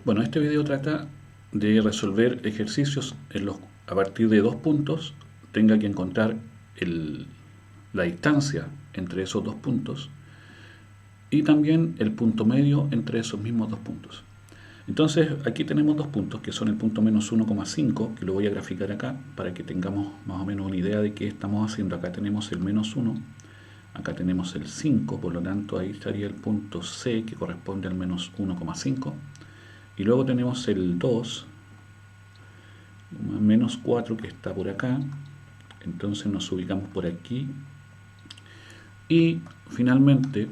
Bueno, este video trata de resolver ejercicios en los a partir de dos puntos tenga que encontrar la distancia entre esos dos puntos y también el punto medio entre esos mismos dos puntos. Entonces aquí tenemos dos puntos que son el punto menos 1,5, que lo voy a graficar acá para que tengamos más o menos una idea de qué estamos haciendo. Acá tenemos el menos 1, acá tenemos el 5, por lo tanto ahí estaría el punto C, que corresponde al menos 1,5. Y luego tenemos el 2, menos 4, que está por acá. Entonces nos ubicamos por aquí. Y finalmente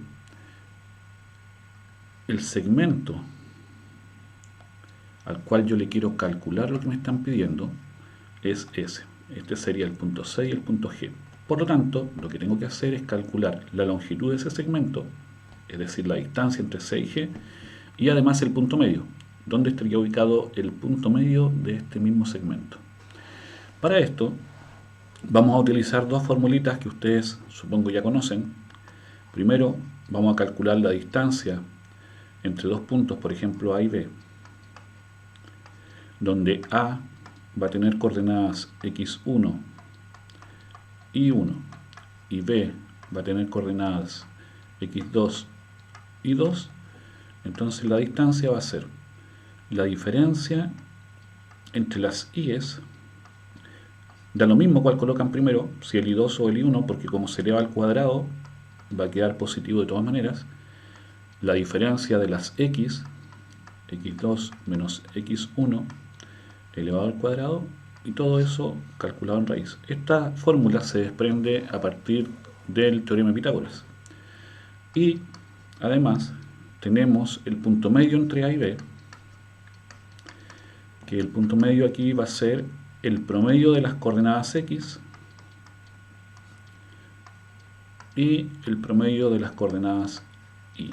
el segmento al cual yo le quiero calcular lo que me están pidiendo es ese. Este sería el punto C y el punto G. Por lo tanto, lo que tengo que hacer es calcular la longitud de ese segmento, es decir, la distancia entre C y G, y además el punto medio, donde estaría ubicado el punto medio de este mismo segmento. Para esto vamos a utilizar dos formulitas que ustedes supongo ya conocen. Primero vamos a calcular la distancia entre dos puntos, por ejemplo A y B, donde A va a tener coordenadas x1 y 1 y B va a tener coordenadas x2 y 2. Entonces la distancia va a ser la diferencia entre las i's, da lo mismo cuál colocan primero, si el i2 o el i1, porque como se eleva al cuadrado va a quedar positivo de todas maneras. La diferencia de las x, x2 menos x1 elevado al cuadrado, y todo eso calculado en raíz. Esta fórmula se desprende a partir del teorema de Pitágoras. Y además tenemos el punto medio entre A y B, que el punto medio aquí va a ser el promedio de las coordenadas x y el promedio de las coordenadas y.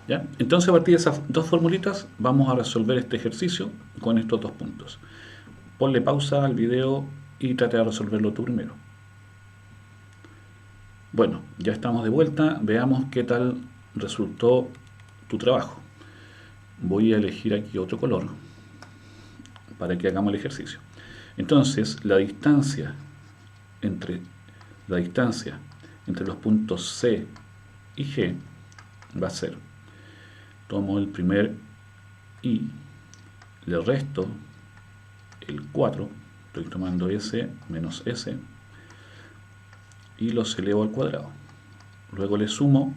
¿Ya? Entonces, a partir de esas dos formulitas vamos a resolver este ejercicio con estos dos puntos. Ponle pausa al video y trata de resolverlo tú primero. Bueno, ya estamos de vuelta. Veamos qué tal resultó tu trabajo. Voy a elegir aquí otro color para que hagamos el ejercicio. Entonces, la distancia entre los puntos C y G va a ser, tomo el primer i, le resto el 4, estoy tomando s menos s, y los elevo al cuadrado. Luego le sumo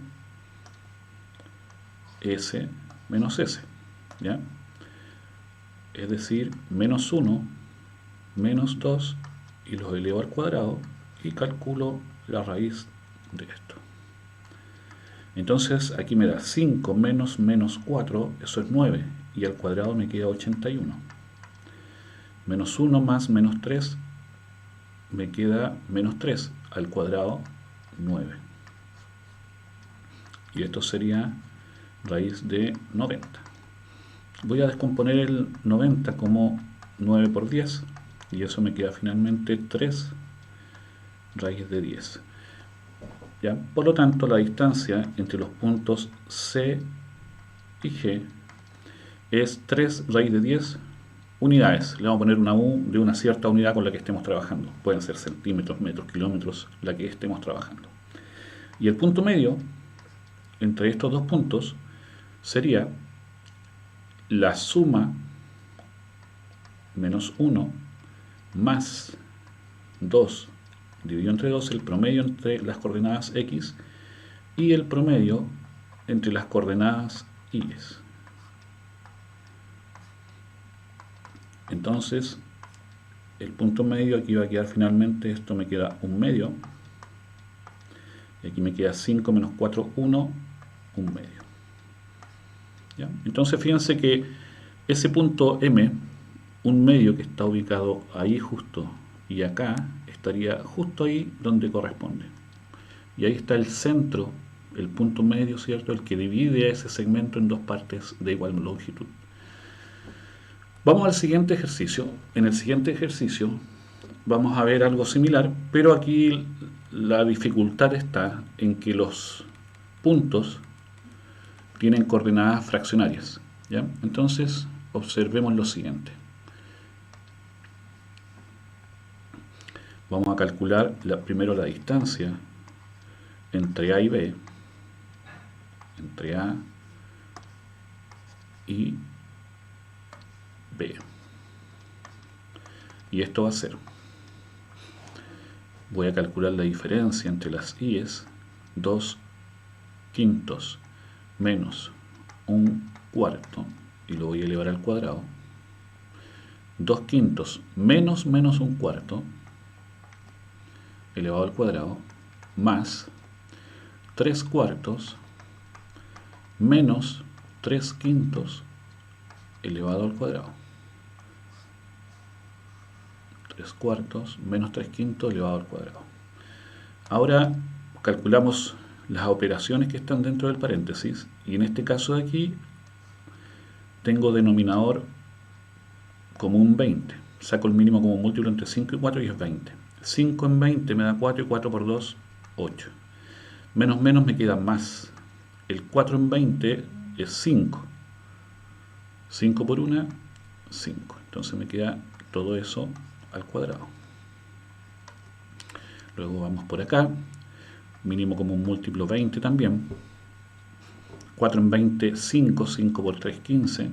s menos s, ¿ya? Es decir, menos 1, menos 2, y los elevo al cuadrado, y calculo la raíz de esto. Entonces aquí me da 5 menos menos 4, eso es 9, y al cuadrado me queda 81. Menos 1 más menos 3, me queda menos 3, al cuadrado 9. Y esto sería raíz de 90. Voy a descomponer el 90 como 9 por 10, y eso me queda finalmente 3 raíz de 10. ¿Ya? Por lo tanto, la distancia entre los puntos C y G es 3 raíz de 10 unidades. Le vamos a poner una U de una cierta unidad con la que estemos trabajando. Pueden ser centímetros, metros, kilómetros, la que estemos trabajando. Y el punto medio entre estos dos puntos sería la suma menos 1 más 2 dividido entre 2, el promedio entre las coordenadas x y el promedio entre las coordenadas y. Entonces, el punto medio aquí va a quedar finalmente, esto me queda un medio, y aquí me queda 5 menos 4, 1, un medio. ¿Ya? Entonces, fíjense que ese punto M, un medio que está ubicado ahí justo y acá, estaría justo ahí donde corresponde. Y ahí está el centro, el punto medio, ¿cierto? El que divide ese segmento en dos partes de igual longitud. Vamos al siguiente ejercicio. En el siguiente ejercicio vamos a ver algo similar, pero aquí la dificultad está en que los puntos tienen coordenadas fraccionarias, ¿ya? Entonces observemos lo siguiente. Vamos a calcular primero la distancia entre A y B, entre A y B. Y esto va a ser, voy a calcular la diferencia entre las i's, 2 quintos menos 1 cuarto, y lo voy a elevar al cuadrado. 2 quintos menos 1 cuarto, elevado al cuadrado, más 3 cuartos menos 3 quintos, elevado al cuadrado. 3 cuartos menos 3 quintos elevado al cuadrado. Ahora calculamos las operaciones que están dentro del paréntesis, y en este caso de aquí tengo denominador como un 20. Saco el mínimo como múltiplo entre 5 y 4 y es 20. 5 en 20 me da 4 y 4 por 2, 8. Menos menos me queda más. El 4 en 20 es 5. 5 por 1, 5. Entonces me queda todo eso al cuadrado. Luego vamos por acá, mínimo como un múltiplo 20 también. 4 en 20, 5, 5 por 3, 15,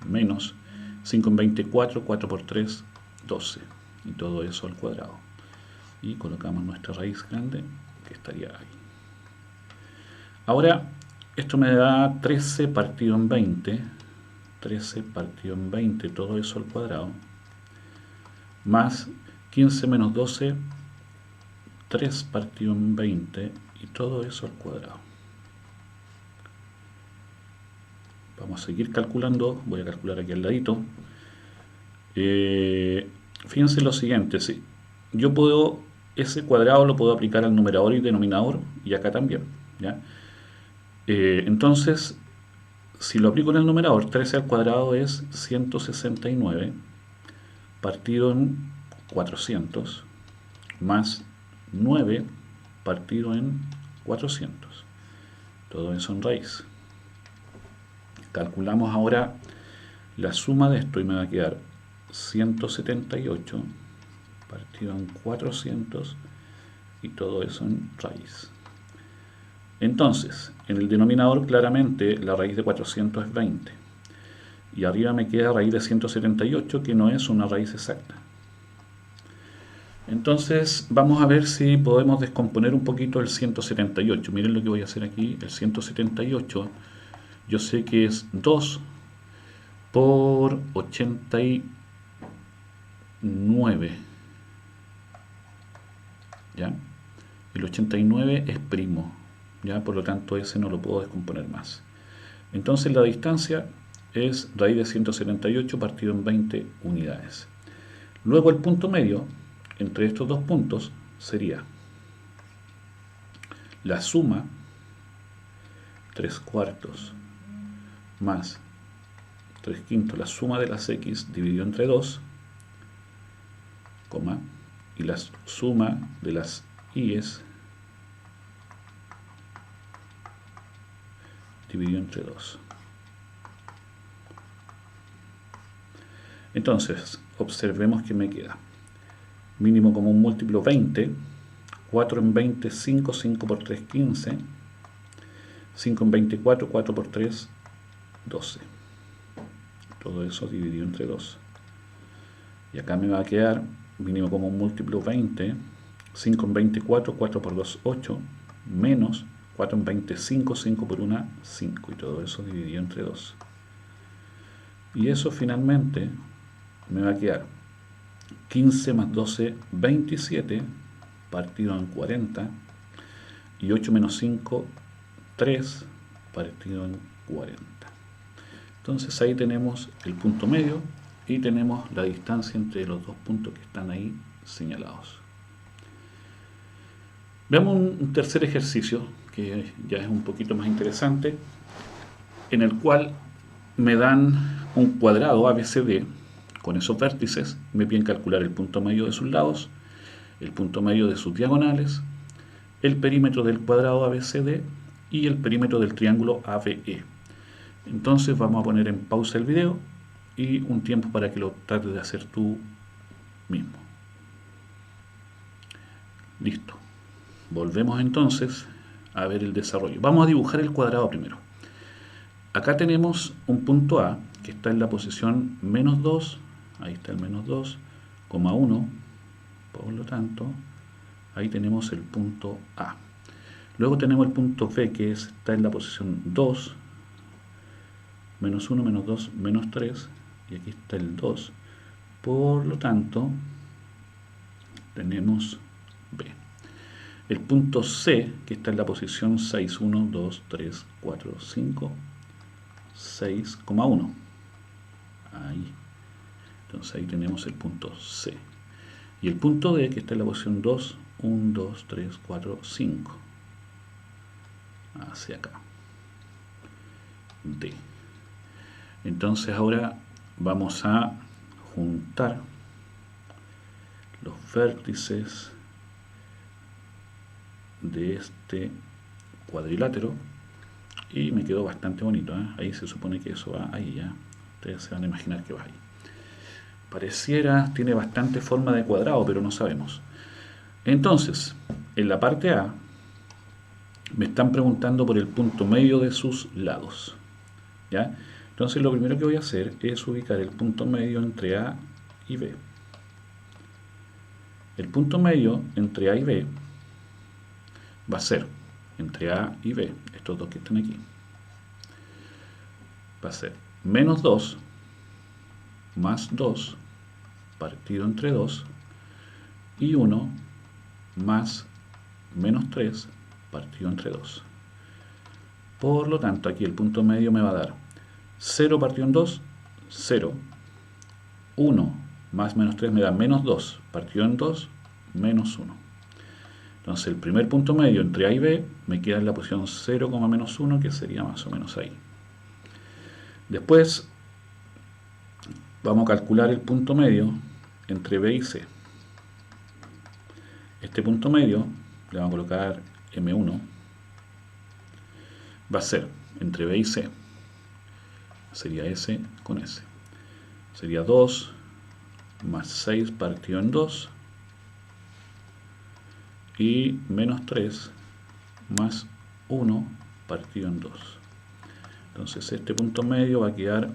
menos 5 en 20, 4, 4 por 3, 12. Y todo eso al cuadrado. Y colocamos nuestra raíz grande, que estaría ahí. Ahora, esto me da 13 partido en 20. 13 partido en 20, todo eso al cuadrado. Más 15 menos 12, 3 partido en 20, y todo eso al cuadrado. Vamos a seguir calculando, voy a calcular aquí al ladito. Fíjense lo siguiente, ¿sí? Yo puedo, ese cuadrado lo puedo aplicar al numerador y denominador, y acá también, ¿ya? Entonces, si lo aplico en el numerador, 13 al cuadrado es 169 partido en 400, más 9 partido en 400. Todo eso en raíz. Calculamos ahora la suma de esto y me va a quedar 178 partido en 400, y todo eso en raíz. Entonces, en el denominador claramente la raíz de 400 es 20. Y arriba me queda raíz de 178, que no es una raíz exacta. Entonces, vamos a ver si podemos descomponer un poquito el 178. Miren lo que voy a hacer aquí. El 178, yo sé que es 2 por 89. ¿Ya? El 89 es primo. ¿Ya? Por lo tanto, ese no lo puedo descomponer más. Entonces, la distancia es raíz de 178 partido en 20 unidades. Luego el punto medio entre estos dos puntos sería la suma 3 cuartos más 3 quintos, la suma de las x dividido entre 2, coma, y la suma de las y's dividido entre 2. Entonces, observemos que me queda mínimo como un múltiplo 20, 4 en 20, 5, 5 por 3, 15, 5 en 24, 4 por 3, 12. Todo eso dividido entre 2. Y acá me va a quedar mínimo como un múltiplo 20, 5 en 24, 4 por 2, 8, menos 4 en 20, 5, 5 por 1, 5. Y todo eso dividido entre 2. Y eso finalmente me va a quedar 15 más 12, 27, partido en 40, y 8 menos 5, 3, partido en 40. Entonces ahí tenemos el punto medio y tenemos la distancia entre los dos puntos que están ahí señalados. Veamos un tercer ejercicio que ya es un poquito más interesante, en el cual me dan un cuadrado ABCD. Con esos vértices me piden calcular el punto medio de sus lados, el punto medio de sus diagonales, el perímetro del cuadrado ABCD y el perímetro del triángulo ABE. Entonces vamos a poner en pausa el video y un tiempo para que lo trates de hacer tú mismo. Listo. Volvemos entonces a ver el desarrollo. Vamos a dibujar el cuadrado primero. Acá tenemos un punto A que está en la posición menos 2, ahí está el menos 2, 1, por lo tanto, ahí tenemos el punto A. Luego tenemos el punto B que está en la posición 2, menos 1, menos 2, menos 3, y aquí está el 2. Por lo tanto, tenemos B. El punto C, que está en la posición 6, 1, 2, 3, 4, 5, 6,1. Ahí. Entonces ahí tenemos el punto C. Y el punto D, que está en la posición 2, 1, 2, 3, 4, 5. Hacia acá. D. Entonces ahora vamos a juntar los vértices de este cuadrilátero y me quedó bastante bonito, ¿eh? Ahí se supone que eso va ahí, ya ustedes se van a imaginar que va ahí. Pareciera, tiene bastante forma de cuadrado, pero no sabemos. Entonces, en la parte A me están preguntando por el punto medio de sus lados, ¿ya? Entonces lo primero que voy a hacer es ubicar el punto medio entre A y B. El punto medio entre A y B va a ser entre A y B, estos dos que están aquí, va a ser menos 2 más 2 partido entre 2 y 1 más menos 3 partido entre 2. Por lo tanto, aquí el punto medio me va a dar 0 partido en 2, 0. 1 más menos 3 me da menos 2 partido en 2, menos 1. Entonces el primer punto medio entre A y B me queda en la posición 0, menos 1, que sería más o menos ahí. Después vamos a calcular el punto medio entre B y C. Este punto medio le vamos a colocar M1. Va a ser entre B y C. Sería S con S. Sería 2 más 6 partido en 2 y menos 3 más 1 partido en 2. Entonces este punto medio va a quedar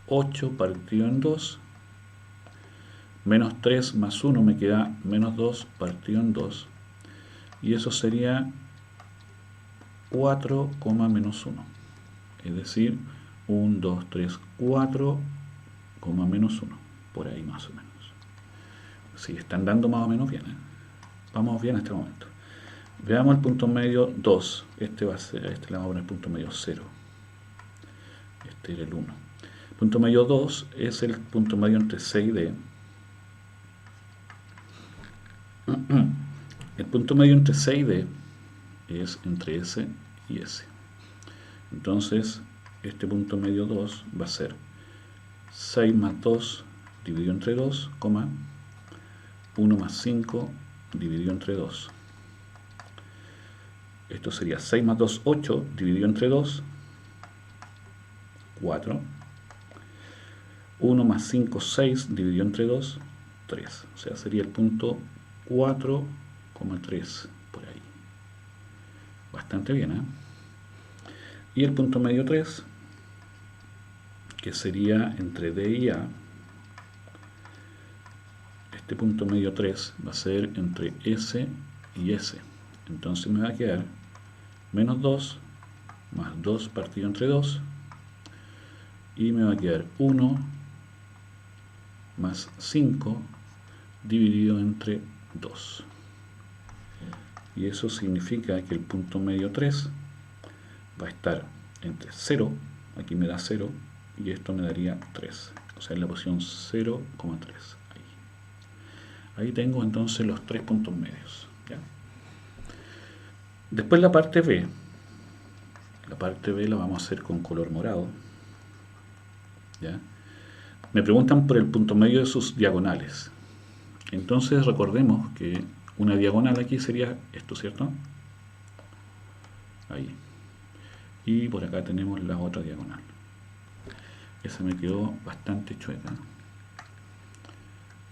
8 partido en 2, menos 3 más 1 me queda menos 2 partido en 2, y eso sería 4, menos 1, es decir, 1, 2, 3, 4, menos 1, por ahí más o menos. Sí, están dando más o menos bien, ¿eh? Vamos bien en este momento. Veamos el punto medio 2. Este va a ser, le vamos a poner punto medio 0. Este era el 1. Punto medio 2 es el punto medio entre C y D. El punto medio entre C y D es entre S y S. Entonces, este punto medio 2 va a ser 6 más 2 dividido entre 2, 1 más 5 dividido entre 2. Esto sería 6 más 2, 8 dividido entre 2, 4. 1 más 5, 6 dividido entre 2, 3. O sea, sería el punto 4,3 por ahí. Bastante bien, ¿eh? Y el punto medio 3, que sería entre D y A. Este punto medio 3 va a ser entre S y S. Entonces me va a quedar menos 2 más 2 partido entre 2. Y me va a quedar 1 más 5 dividido entre 2. Y eso significa que el punto medio 3 va a estar entre 0, aquí me da 0, y esto me daría 3. O sea, en la posición 0,3. Ahí tengo entonces los 3 puntos medios, ¿ya? Después la parte B. La parte B la vamos a hacer con color morado, ¿ya? Me preguntan por el punto medio de sus diagonales. Entonces recordemos que una diagonal aquí sería esto, ¿cierto? Ahí. y por acá tenemos la otra diagonal. Esa me quedó bastante chueca.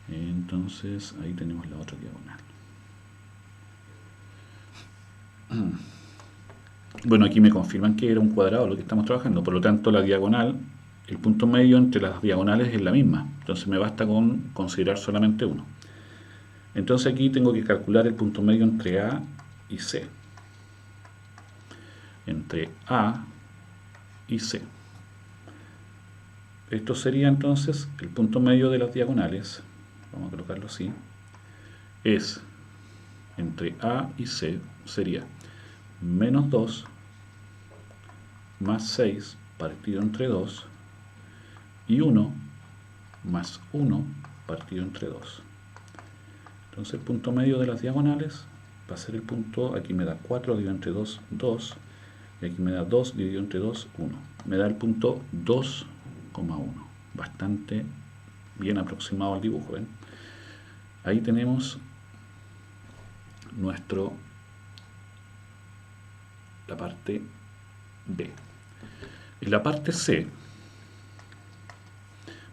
Entonces ahí tenemos la otra diagonal. Bueno, aquí me confirman que era un cuadrado lo que estamos trabajando, por lo tanto la diagonal, el punto medio entre las diagonales es la misma, entonces me basta con considerar solamente uno. Entonces aquí tengo que calcular el punto medio entre A y C. Entre A y C. Esto sería entonces el punto medio de las diagonales, vamos a colocarlo así, es entre A y C sería menos 2 más 6 partido entre 2 y 1 más 1 partido entre 2. Entonces el punto medio de las diagonales va a ser el punto, aquí me da 4 dividido entre 2, 2, y aquí me da 2 dividido entre 2, 1. Me da el punto 2,1. Bastante bien aproximado al dibujo, ¿ven? Ahí tenemos la parte B. En la parte C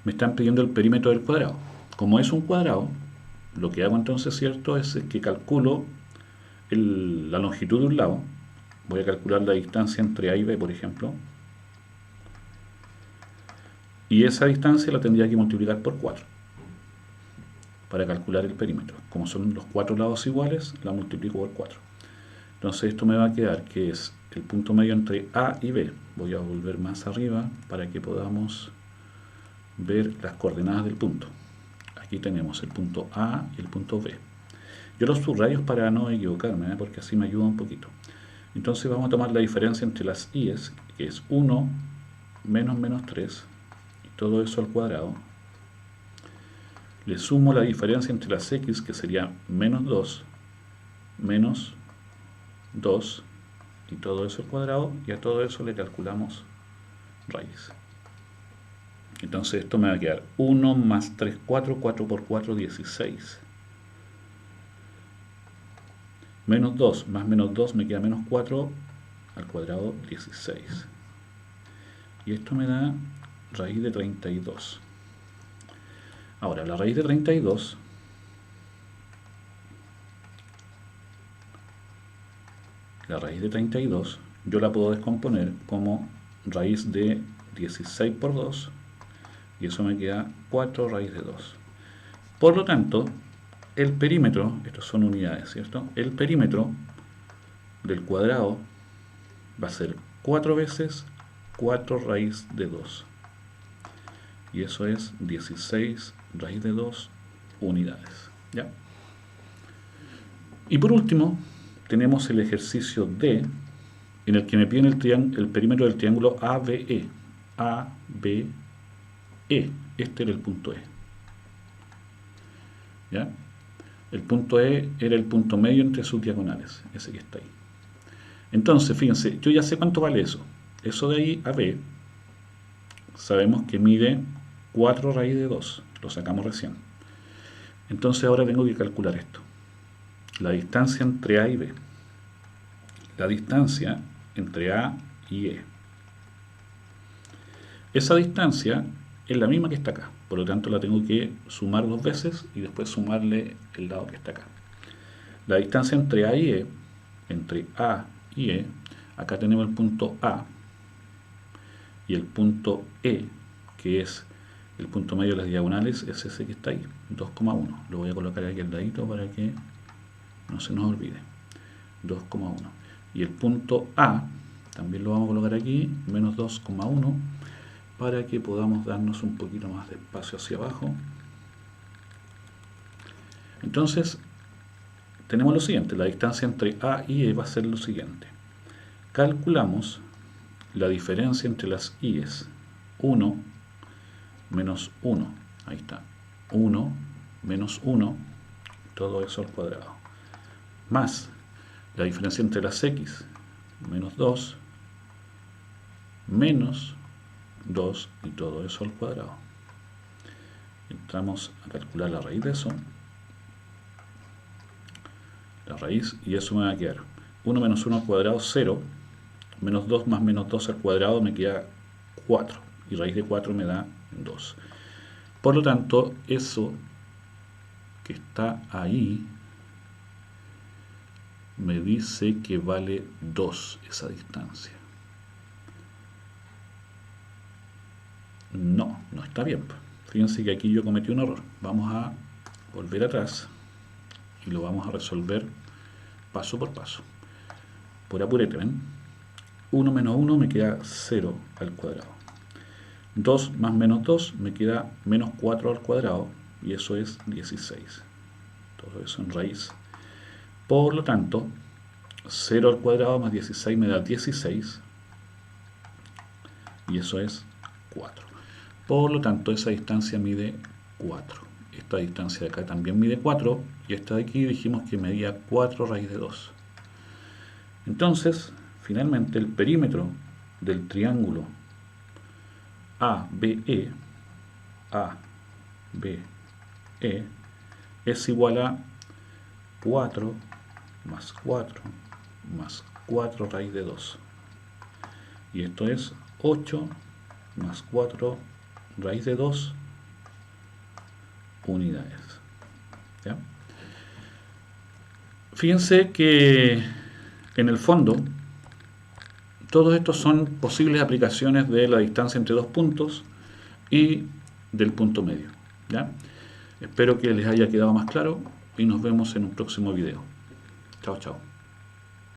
me están pidiendo el perímetro del cuadrado. Como es un cuadrado, lo que hago entonces, ¿cierto?, es que calculo la longitud de un lado. Voy a calcular la distancia entre A y B, por ejemplo. Y esa distancia la tendría que multiplicar por 4 para calcular el perímetro. Como son los 4 lados iguales, la multiplico por 4. Entonces esto me va a quedar que es el punto medio entre A y B. Voy a volver más arriba para que podamos ver las coordenadas del punto. Aquí tenemos el punto A y el punto B. Yo los subrayo para no equivocarme, porque así me ayuda un poquito. Entonces vamos a tomar la diferencia entre las i's, que es 1 menos menos 3, y todo eso al cuadrado. Le sumo la diferencia entre las x, que sería menos 2, menos 2, y todo eso al cuadrado, y a todo eso le calculamos raíz. Entonces esto me va a quedar 1 más 3, 4, 4 por 4, 16. Menos 2 más menos 2 me queda menos 4 al cuadrado, 16. Y esto me da raíz de 32. Ahora, la raíz de 32 yo la puedo descomponer como raíz de 16 por 2, y eso me queda 4 raíz de 2. Por lo tanto, el perímetro, estos son unidades, ¿cierto? El perímetro del cuadrado va a ser 4 veces 4 raíz de 2. Y eso es 16 raíz de 2 unidades. ¿Ya? Y por último, tenemos el ejercicio D, en el que me piden el perímetro del triángulo ABE. ABE. Este era el punto E. ¿Ya? El punto E era el punto medio entre sus diagonales, ese que está ahí. Entonces, fíjense, yo ya sé cuánto vale eso. Eso de ahí a B, sabemos que mide 4 raíz de 2, lo sacamos recién. Entonces ahora tengo que calcular esto. La distancia entre A y B. La distancia entre A y E. Esa distancia es la misma que está acá, por lo tanto la tengo que sumar 2 veces y después sumarle el lado que está acá. La distancia entre A y E, acá tenemos el punto A y el punto E, que es el punto medio de las diagonales, es ese que está ahí, 2,1. Lo voy a colocar aquí al ladito para que no se nos olvide. 2,1. Y el punto A, también lo vamos a colocar aquí, menos 2,1, para que podamos darnos un poquito más de espacio hacia abajo. Entonces, tenemos lo siguiente, la distancia entre A y E va a ser lo siguiente. Calculamos la diferencia entre las i's, 1 menos 1, ahí está, 1 menos 1, todo eso al cuadrado, más la diferencia entre las x, menos 2, menos 2, y todo eso al cuadrado. Entramos a calcular la raíz de eso, la raíz, y eso me va a quedar 1 menos 1 al cuadrado, 0, Menos 2 más menos 2 al cuadrado me queda 4. Y raíz de 4 me da 2. Por lo tanto, eso que está ahí me dice que vale 2 esa distancia. No, no está bien. Fíjense que aquí yo cometí un error. Vamos a volver atrás y lo vamos a resolver paso por paso. Por apurete, ¿ven? 1 menos 1 me queda 0 al cuadrado. 2 más menos 2 me queda menos 4 al cuadrado, y eso es 16. Todo eso en raíz. Por lo tanto, 0 al cuadrado más 16 me da 16, y eso es 4. Por lo tanto, esa distancia mide 4. Esta distancia de acá también mide 4, y esta de aquí dijimos que medía 4 raíz de 2. Entonces, finalmente, el perímetro del triángulo ABE es igual a 4 más 4 más 4 raíz de 2. Y esto es 8 más 4 raíz de 2 unidades. ¿Ya? Fíjense que en el fondo todos estos son posibles aplicaciones de la distancia entre dos puntos y del punto medio. ¿Ya? Espero que les haya quedado más claro y nos vemos en un próximo video. Chao, chao.